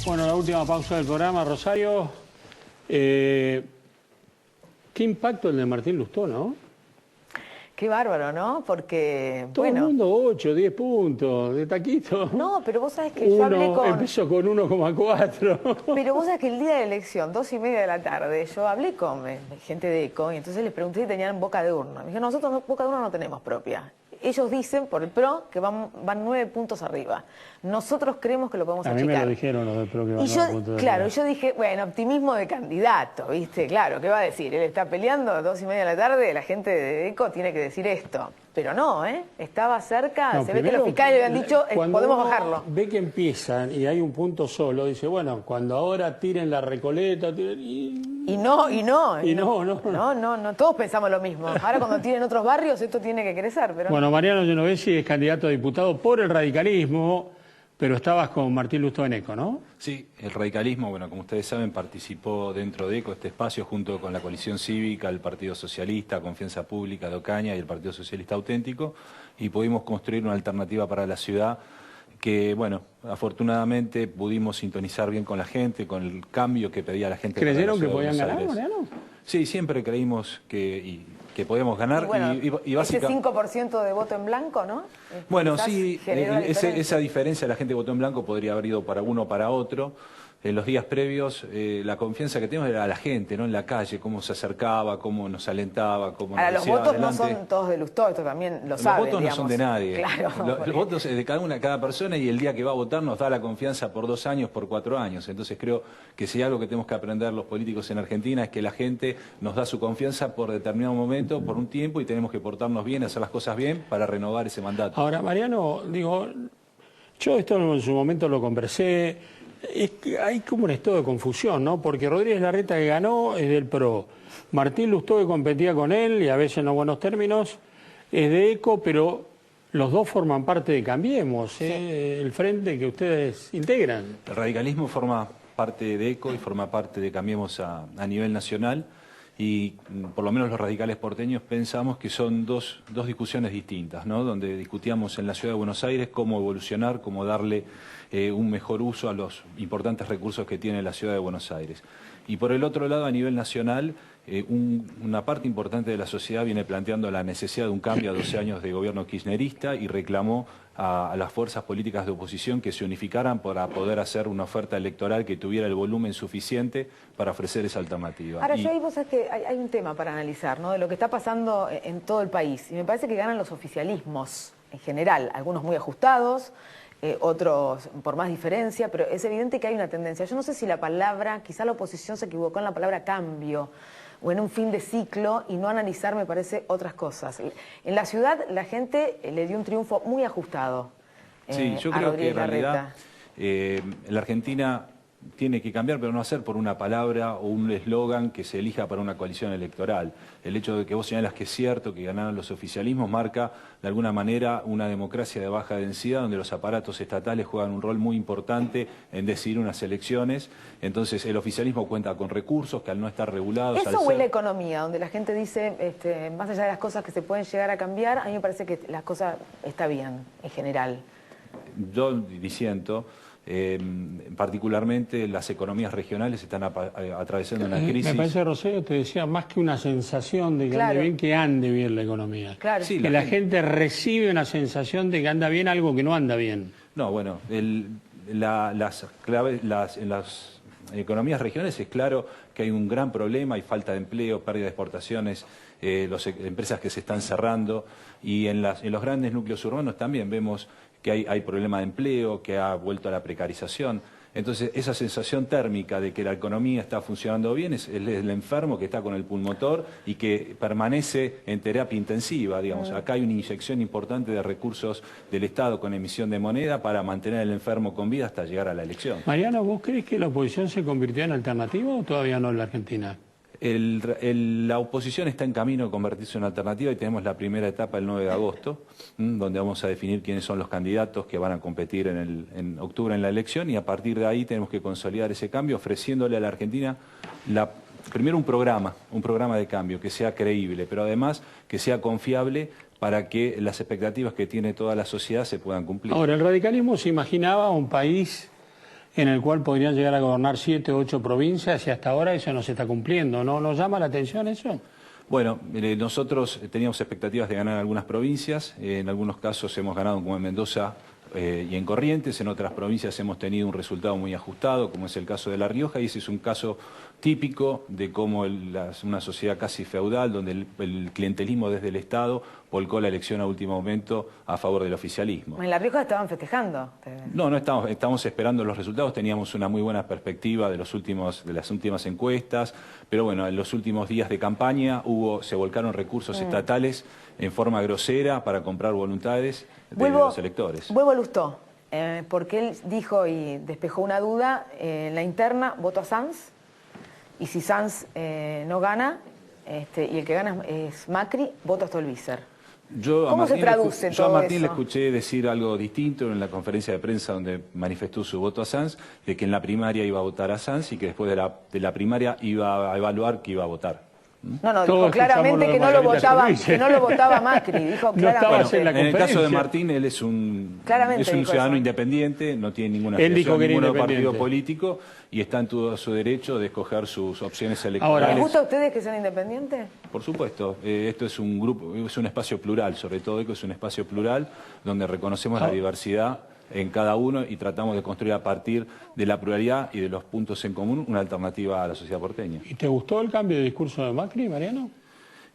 Bueno, la última pausa del programa, Rosario. Qué impacto el de Martín Lustó, ¿no? Qué bárbaro, ¿no? Porque, Todo el mundo 8, 10 puntos, de taquito. No, pero vos sabés que yo hablé con... Empezó con 1,4. Pero vos sabés que el día de la elección, 2:30 de la tarde, yo hablé con gente de ECO y entonces les pregunté si tenían boca de urna. Me dijeron, nosotros boca de urna no tenemos propia. Ellos dicen, por el PRO, que van 9 puntos arriba. Nosotros creemos que lo podemos achicar. A mí me lo dijeron los del PRO que van 9 puntos arriba. Claro, yo dije, bueno, optimismo de candidato, ¿viste? Claro, ¿qué va a decir? Él está peleando a 2:30 de la tarde, la gente de ECO tiene que decir esto. Pero no, ¿eh? Estaba cerca, no, se ve que los fiscales le habían dicho, podemos bajarlo. Ve que empiezan y hay un punto solo, dice, bueno, cuando ahora tiren la Recoleta, No, todos pensamos lo mismo. Ahora cuando tienen otros barrios esto tiene que crecer. Pero... Bueno, Mariano Genovesi es candidato a diputado por el radicalismo, pero estabas con Martín Lustó en ECO, ¿no? Sí, el radicalismo, bueno, como ustedes saben, participó dentro de ECO, este espacio, junto con la Coalición Cívica, el Partido Socialista, Confianza Pública de Ocaña y el Partido Socialista Auténtico, y pudimos construir una alternativa para la ciudad que, bueno, afortunadamente pudimos sintonizar bien con la gente, con el cambio que pedía la gente. ¿Creyeron que podían ganar, Mariano? Sí, siempre creímos que podíamos ganar. Y bueno, y básicamente, ese 5% de voto en blanco, ¿no? Bueno, sí, esa diferencia, la gente votó en blanco podría haber ido para uno o para otro. En los días previos, la confianza que teníamos era a la gente, ¿no? En la calle, cómo se acercaba, cómo nos alentaba, cómo nos los votos adelante. No son todos de Lustó, esto también lo saben, Los votos digamos. no son de nadie. Claro, los votos es de cada persona, y el día que va a votar nos da la confianza por 2 años, por 4 años. Entonces creo que si hay algo que tenemos que aprender los políticos en Argentina es que la gente nos da su confianza por determinado momento, por un tiempo, y tenemos que portarnos bien, hacer las cosas bien para renovar ese mandato. Ahora, Mariano, digo, yo esto en su momento lo conversé. Es que hay como un estado de confusión, ¿no? Porque Rodríguez Larreta, que ganó, es del PRO. Martín Lustó, que competía con él, y a veces en los buenos términos, es de ECO, pero los dos forman parte de Cambiemos, sí. El frente que ustedes integran. El radicalismo forma parte de ECO y forma parte de Cambiemos a nivel nacional, y por lo menos los radicales porteños pensamos que son dos discusiones distintas, ¿no? Donde discutíamos en la ciudad de Buenos Aires cómo evolucionar, cómo darle un mejor uso a los importantes recursos que tiene la ciudad de Buenos Aires. Y por el otro lado, a nivel nacional, una parte importante de la sociedad viene planteando la necesidad de un cambio a 12 años de gobierno kirchnerista y reclamó a las fuerzas políticas de oposición que se unificaran para poder hacer una oferta electoral que tuviera el volumen suficiente para ofrecer esa alternativa. Ahora, yo ahí vos sabés que hay un tema para analizar, ¿no? De lo que está pasando en todo el país. Y me parece que ganan los oficialismos en general, algunos muy ajustados, otros por más diferencia, pero es evidente que hay una tendencia. Yo no sé si la palabra, quizá la oposición se equivocó en la palabra cambio, o en un fin de ciclo, y no analizar, me parece, otras cosas. En la ciudad la gente le dio un triunfo muy ajustado sí, yo creo que en realidad la Argentina tiene que cambiar, pero no hacer por una palabra o un eslogan que se elija para una coalición electoral. El hecho de que vos señalas que es cierto que ganaron los oficialismos marca de alguna manera una democracia de baja densidad donde los aparatos estatales juegan un rol muy importante en decidir unas elecciones. Entonces el oficialismo cuenta con recursos que al no estar regulados... Eso o es la economía, donde la gente dice, más allá de las cosas que se pueden llegar a cambiar, a mí me parece que las cosas está bien en general. Yo disiento. Particularmente las economías regionales están atravesando una crisis. Me parece, Rosario, te decía, más que una sensación de que ande bien, que ande bien la economía. Claro. Sí, que la gente recibe una sensación de que anda bien algo que no anda bien. No, bueno, en las economías regionales es claro que hay un gran problema, hay falta de empleo, pérdida de exportaciones, empresas que se están cerrando, y en los grandes núcleos urbanos también vemos que hay problema de empleo, que ha vuelto a la precarización. Entonces, esa sensación térmica de que la economía está funcionando bien es el enfermo que está con el pulmotor y que permanece en terapia intensiva, digamos. Acá hay una inyección importante de recursos del Estado con emisión de moneda para mantener al enfermo con vida hasta llegar a la elección. Mariano, ¿vos crees que la oposición se convirtió en alternativa o todavía no en la Argentina? La oposición está en camino de convertirse en alternativa y tenemos la primera etapa el 9 de agosto, donde vamos a definir quiénes son los candidatos que van a competir en octubre en la elección, y a partir de ahí tenemos que consolidar ese cambio ofreciéndole a la Argentina primero un programa de cambio que sea creíble, pero además que sea confiable para que las expectativas que tiene toda la sociedad se puedan cumplir. Ahora, el radicalismo se imaginaba un país en el cual podrían llegar a gobernar 7 o 8 provincias y hasta ahora eso no se está cumpliendo. ¿No nos llama la atención eso? Bueno, nosotros teníamos expectativas de ganar algunas provincias, en algunos casos hemos ganado como en Mendoza y en Corrientes, en otras provincias hemos tenido un resultado muy ajustado, como es el caso de La Rioja, y ese es un caso típico de cómo una sociedad casi feudal, donde el clientelismo desde el Estado volcó la elección a último momento a favor del oficialismo. En La Rioja estaban festejando. No estamos esperando los resultados, teníamos una muy buena perspectiva de las últimas encuestas, pero bueno, en los últimos días de campaña se volcaron recursos estatales en forma grosera para comprar voluntades de los electores. Vuelvo a Lustó, porque él dijo y despejó una duda, en la interna voto a Sanz, y si Sanz no gana, y el que gana es Macri, voto a Stolbizer. ¿Cómo se traduce todo eso? Yo a Martín le escuché decir algo distinto en la conferencia de prensa donde manifestó su voto a Sanz, de que en la primaria iba a votar a Sanz y que después de la primaria iba a evaluar que iba a votar. No, dijo claramente que no lo votaba Macri, dijo claramente. En el caso de Martín, él es un ciudadano independiente, no tiene ninguna afiliación a ningún partido político y está en todo su derecho de escoger sus opciones electorales. ¿Les gusta a ustedes que sean independientes? Por supuesto, esto es un grupo, es un espacio plural, sobre todo es un espacio plural donde reconocemos la diversidad en cada uno y tratamos de construir a partir de la pluralidad y de los puntos en común una alternativa a la sociedad porteña. ¿Y te gustó el cambio de discurso de Macri, Mariano?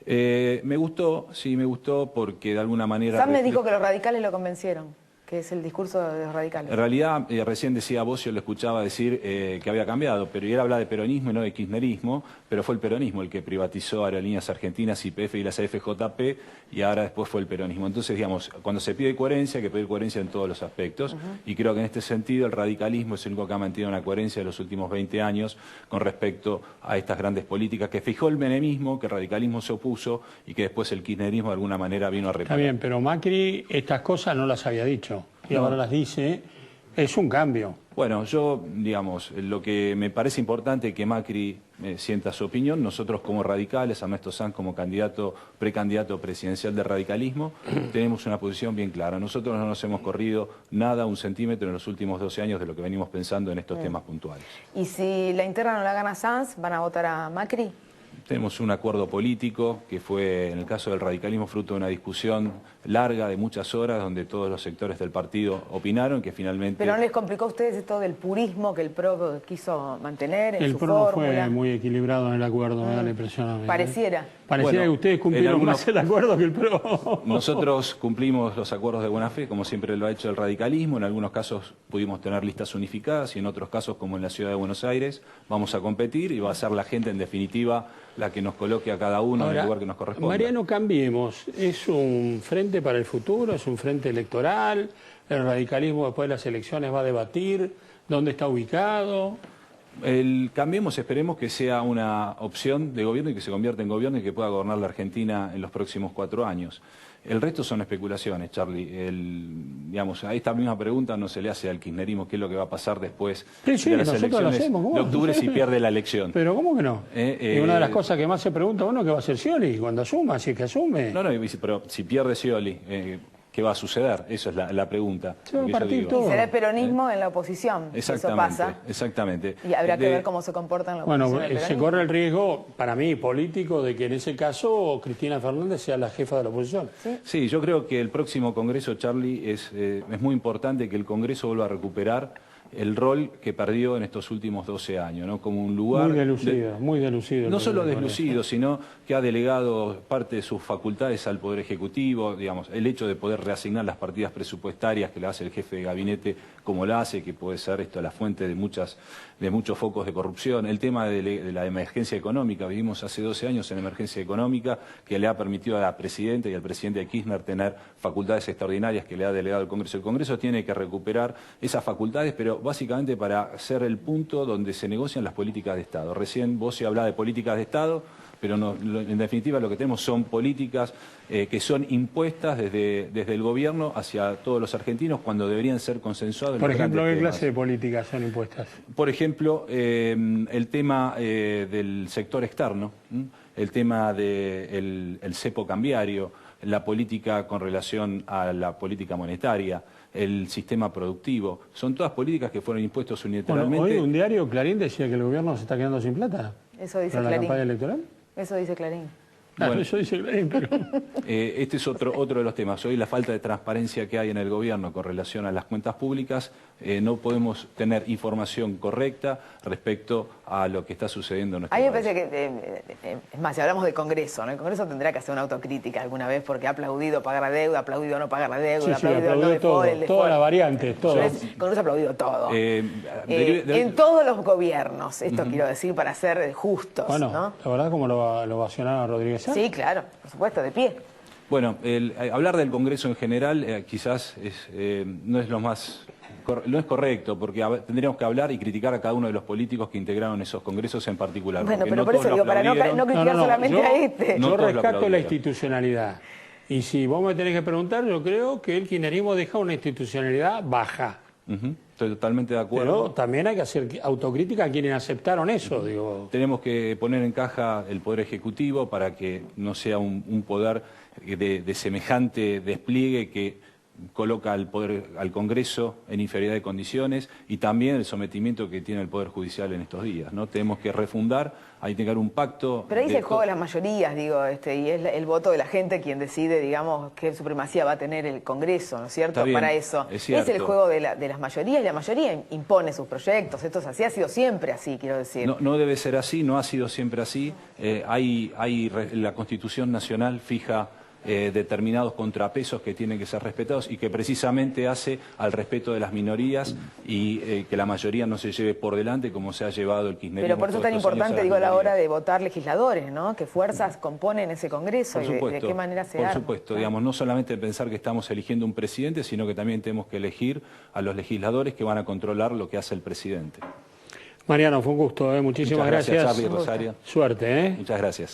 Me gustó, sí, me gustó porque de alguna manera... Sam me dijo que los radicales lo convencieron, que es el discurso de los radicales. En realidad, recién decía Bocio, lo escuchaba decir que había cambiado, pero él habla de peronismo y no de kirchnerismo, pero fue el peronismo el que privatizó Aerolíneas Argentinas, YPF y las AFJP, y ahora después fue el peronismo. Entonces, digamos, cuando se pide coherencia, hay que pedir coherencia en todos los aspectos, y creo que en este sentido el radicalismo es el único que ha mantenido una coherencia de los últimos 20 años con respecto a estas grandes políticas que fijó el menemismo, que el radicalismo se opuso, y que después el kirchnerismo de alguna manera vino a reparar. Está bien, pero Macri estas cosas no las había dicho. Y ahora las dice, es un cambio. Bueno, yo, digamos, lo que me parece importante es que Macri sienta su opinión. Nosotros como radicales, Ernesto Sanz como precandidato presidencial del radicalismo, tenemos una posición bien clara. Nosotros no nos hemos corrido nada, un centímetro en los últimos 12 años de lo que venimos pensando en estos temas puntuales. ¿Y si la interna no la gana Sanz, van a votar a Macri? Tenemos un acuerdo político que fue, en el caso del radicalismo, fruto de una discusión larga de muchas horas, donde todos los sectores del partido opinaron, que finalmente... ¿Pero no les complicó a ustedes esto del purismo que el PRO quiso mantener en su fórmula? El PRO fue muy equilibrado en el acuerdo, me da la impresión a mí. Pareciera. Pareciera que ustedes cumplieron más el acuerdo que el PRO. Nosotros cumplimos los acuerdos de buena fe, como siempre lo ha hecho el radicalismo. En algunos casos pudimos tener listas unificadas y en otros casos, como en la ciudad de Buenos Aires, vamos a competir y va a ser la gente, en definitiva, la que nos coloque a cada uno en el lugar que nos corresponde. Mariano, cambiemos. ¿Es un frente para el futuro? ¿Es un frente electoral? ¿El radicalismo después de las elecciones va a debatir? ¿Dónde está ubicado? El Cambiemos, esperemos que sea una opción de gobierno y que se convierta en gobierno y que pueda gobernar la Argentina en los próximos 4 años. El resto son especulaciones, Charlie. Digamos, a esta misma pregunta no se le hace al kirchnerismo qué es lo que va a pasar después de las elecciones de octubre si pierde la elección. Pero ¿cómo que no? Y una de las cosas que más se pregunta uno, ¿qué va a hacer Scioli cuando asuma, si es que asume? No, pero si pierde Scioli, ¿qué va a suceder? Eso es la pregunta. Se va a partir todo. Y será el peronismo en la oposición. Exactamente, eso pasa. Exactamente. Y habrá que ver cómo se comporta en la oposición. Bueno, se corre el riesgo, para mí, político, de que en ese caso Cristina Fernández sea la jefa de la oposición. Sí, yo creo que el próximo Congreso, Charlie, es muy importante que el Congreso vuelva a recuperar el rol que perdió en estos últimos 12 años, ¿no? Como un lugar... Muy delucido. No solo deslucido, sino que ha delegado parte de sus facultades al Poder Ejecutivo, digamos, el hecho de poder reasignar las partidas presupuestarias que le hace el jefe de gabinete como la hace, que puede ser esto la fuente de muchos focos de corrupción, el tema de la emergencia económica, vivimos hace 12 años en emergencia económica, que le ha permitido a la Presidenta y al presidente de Kirchner tener facultades extraordinarias que le ha delegado el Congreso. El Congreso tiene que recuperar esas facultades, pero básicamente para ser el punto donde se negocian las políticas de Estado. Recién vos se hablaba de políticas de Estado, pero no, en definitiva lo que tenemos son políticas que son impuestas desde el gobierno hacia todos los argentinos cuando deberían ser consensuados. Por ejemplo, ¿qué clase de políticas son impuestas? Por ejemplo, el tema del sector externo, el tema del cepo cambiario, la política con relación a la política monetaria, el sistema productivo. Son todas políticas que fueron impuestas Bueno, unilateralmente. hoy un diario, Clarín, decía que el gobierno se está quedando sin plata Eso dice para la Clarín. campaña electoral. Eso dice Clarín. Claro, Bueno. eso dice Clarín, pero... Este es otro de los temas. Hoy la falta de transparencia que hay en el gobierno con relación a las cuentas públicas, no podemos tener información correcta respecto a lo que está sucediendo en nuestro A mí me país. parece que, es más, si hablamos del Congreso, ¿no? El Congreso tendrá que hacer una autocrítica alguna vez porque ha aplaudido pagar la deuda, ha aplaudido no pagar la deuda, Sí, ha sí, aplaudido el no aplaudió todo, default, el todas las default. variantes, todo. El Congreso ha aplaudido todo. Derive- En todos los gobiernos, esto quiero decir para ser justos, Bueno, ¿no? la verdad, como lo ovacionaron a Rodríguez Sá. Sí, claro, por supuesto, de pie. Bueno, hablar del Congreso en general quizás no es lo más... No es correcto, porque tendríamos que hablar y criticar a cada uno de los políticos que integraron esos congresos en particular. Bueno, porque pero no por eso todos lo digo, para no aplaudieron. criticar solamente yo, a este. No Yo todos lo rescato la aplaudieron. institucionalidad. Y si vos me tenés que preguntar, yo creo que el kirchnerismo deja una institucionalidad baja. Ujú, estoy totalmente de acuerdo. Pero también hay que hacer autocrítica a quienes aceptaron eso, digo. Tenemos que poner en caja el Poder Ejecutivo para que no sea un poder de semejante despliegue que coloca al Congreso en inferioridad de condiciones y también el sometimiento que tiene el Poder Judicial en estos días, ¿no? Tenemos que refundar, hay que tener un pacto. Pero ahí es de el juego de las mayorías, digo, y es el voto de la gente quien decide, digamos, qué supremacía va a tener el Congreso, ¿no es cierto? Está bien, Para eso. es cierto. el juego de las mayorías, y la mayoría impone sus proyectos, esto es así, ha sido siempre así, quiero decir. No debe ser así, no ha sido siempre así. La Constitución Nacional fija determinados contrapesos que tienen que ser respetados y que precisamente hace al respeto de las minorías y que la mayoría no se lleve por delante como se ha llevado el kirchnerismo. Pero por eso es todos tan estos años importante, las digo, a la hora minorías. de votar legisladores, ¿no? ¿Qué fuerzas componen ese Congreso Por y de supuesto, qué manera se por arma? supuesto, digamos, no solamente pensar que estamos eligiendo un presidente, sino que también tenemos que elegir a los legisladores que van a controlar lo que hace el presidente. Mariano, fue un gusto, ¿eh? Muchísimas Muchas gracias, gracias. Charly, Rosario. Suerte, ¿eh? Muchas gracias.